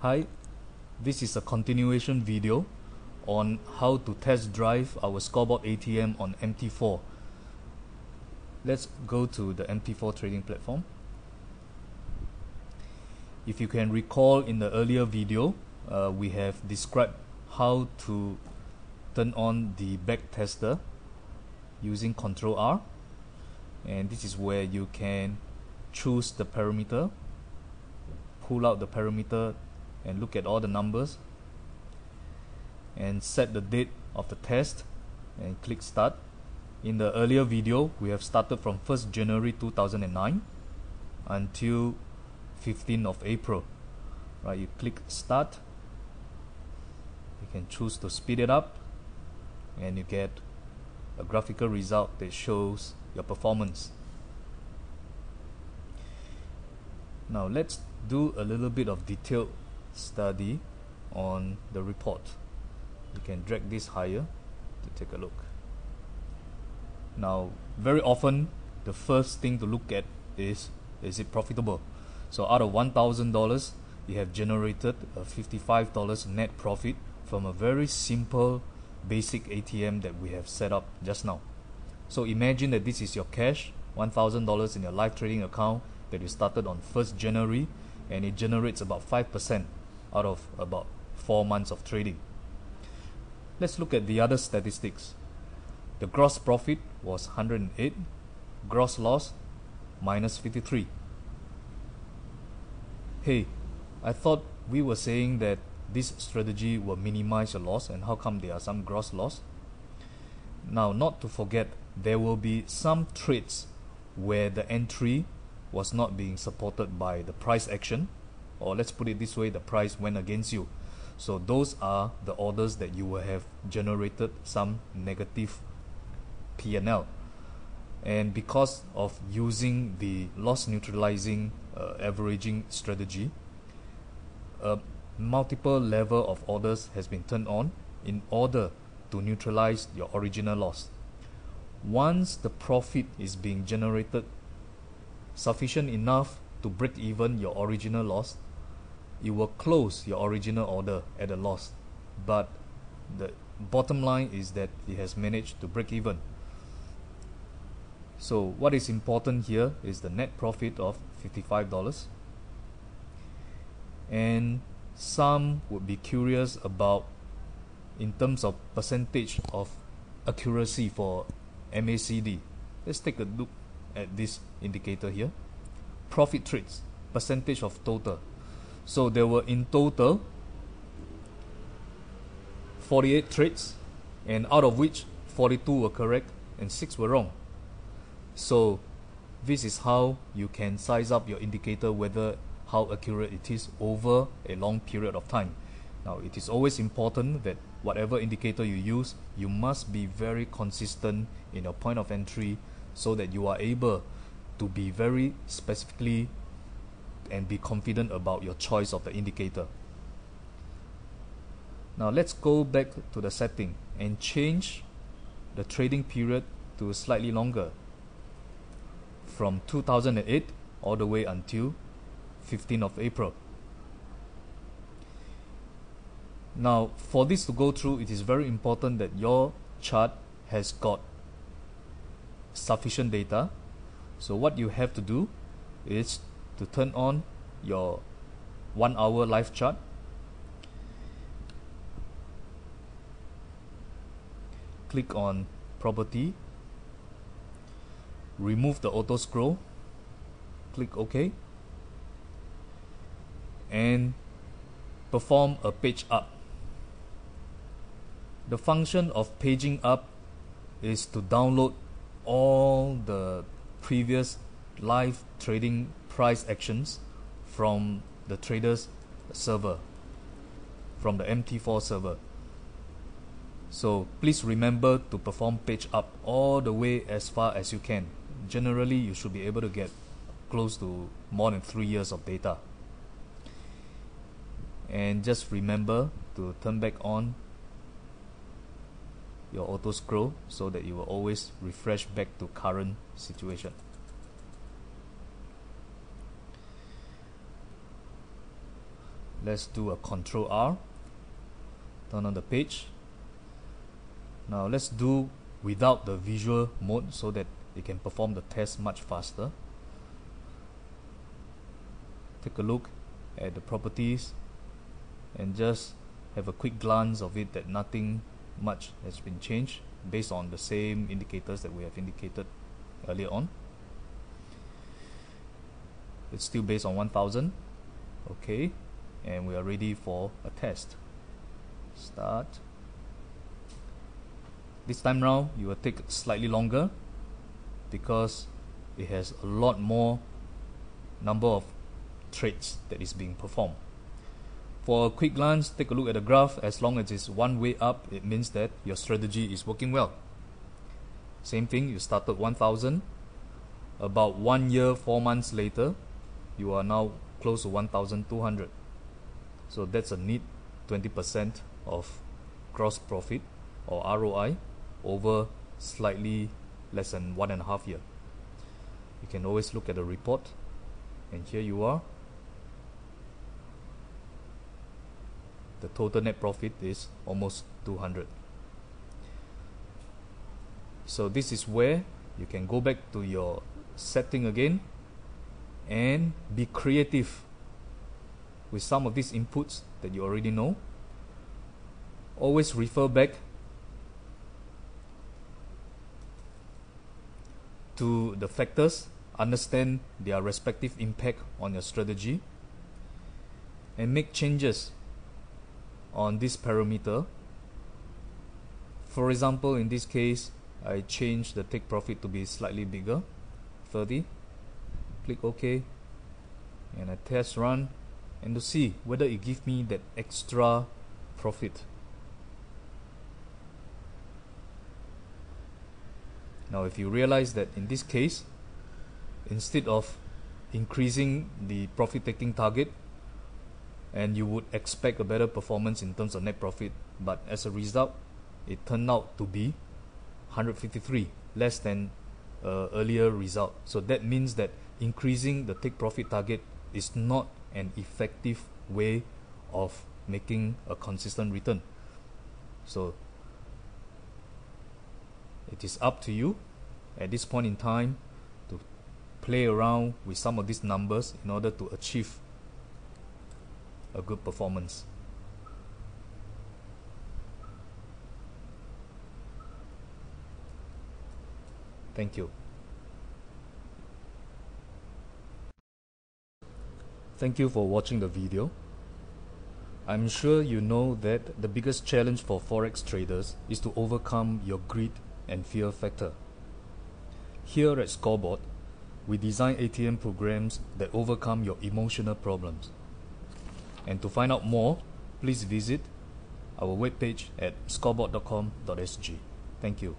Hi, this is a continuation video on how to test drive our scoreboard ATM on MT4. Let's go to the MT4 trading platform. If you can recall, in the earlier video, we have described how to turn on the back tester using Ctrl R, and this is where you can choose the parameter, pull out the parameter and look at all the numbers and set the date of the test and click start. In the earlier video, we have started from 1st January 2009 until 15th of April. Right, you click start, you can choose to speed it up and you get a graphical result that shows your performance. Now let's do a little bit of detailed study on the report. You can drag this higher to take a look. Now, very often the first thing to look at is it profitable? So out of $1,000, you have generated a $55 net profit from a very simple basic ATM that we have set up just now. So imagine that this is your cash, $1,000 in your live trading account that you started on 1st January, and it generates about 5% out of about 4 months of trading. Let's look at the other statistics. The gross profit was 108, gross loss minus 53. Hey, I thought we were saying that this strategy will minimize your loss, and how come there are some gross loss? Now, not to forget, there will be some trades where the entry was not being supported by the price action, or let's put it this way, the price went against you. So those are the orders that you will have generated some negative P&L. And because of using the loss neutralizing averaging strategy, a multiple level of orders has been turned on in order to neutralize your original loss. Once the profit is being generated sufficient enough to break even your original loss, you will close your original order at a loss, but the bottom line is that it has managed to break even. So what is important here is the net profit of $55. And some would be curious about in terms of percentage of accuracy for MACD. Let's take a look at this indicator here. Profit trades, percentage of total. So there were in total 48 trades, and out of which 42 were correct and 6 were wrong. So this is how you can size up your indicator, whether how accurate it is over a long period of time. Now, it is always important that whatever indicator you use, you must be very consistent in your point of entry so that you are able to be very specifically and be confident about your choice of the indicator. Now let's go back to the setting and change the trading period to slightly longer, from 2008 all the way until 15th of April. Now, for this to go through, it is very important that your chart has got sufficient data. So what you have to do is to turn on your 1 hour live chart, click on property, remove the auto scroll, click OK, and perform a page up. The function of paging up is to download all the previous live trading price actions from the trader's server, from the MT4 server. So please remember to perform page up all the way as far as you can. Generally, you should be able to get close to more than 3 years of data. And just remember to turn back on your auto scroll so that you will always refresh back to current situation. Let's do a Control R, turn on the page. Now let's do without the visual mode so that it can perform the test much faster. Take a look at the properties and just have a quick glance of it that nothing much has been changed based on the same indicators that we have indicated earlier on. It's still based on 1000. Okay, and we are ready for a test. Start. This time round you will take slightly longer because it has a lot more number of trades that is being performed. For a quick glance, take a look at the graph. As long as it's one way up, it means that your strategy is working well. Same thing, you started 1000. About 1 year, 4 months later, you are now close to 1200. So that's a neat 20% of gross profit or ROI over slightly less than 1.5 years. You can always look at the report, and here you are. The total net profit is almost 200. So this is where you can go back to your setting again and be creative with some of these inputs that you already know. Always refer back to the factors, understand their respective impact on your strategy, and make changes on this parameter. For example, in this case, I changed the take profit to be slightly bigger, 30. Click OK, and I test run, and to see whether it gives me that extra profit. Now if you realize that in this case, instead of increasing the profit taking target, and you would expect a better performance in terms of net profit, but as a result it turned out to be 153, less than earlier result. So that means that increasing the take profit target is not an effective way of making a consistent return. So it is up to you at this point in time to play around with some of these numbers in order to achieve a good performance. Thank you. Thank you for watching the video. I'm sure you know that the biggest challenge for Forex traders is to overcome your greed and fear factor. Here at Scoreboard, we design ATM programs that overcome your emotional problems. And to find out more, please visit our webpage at scoreboard.com.sg. Thank you.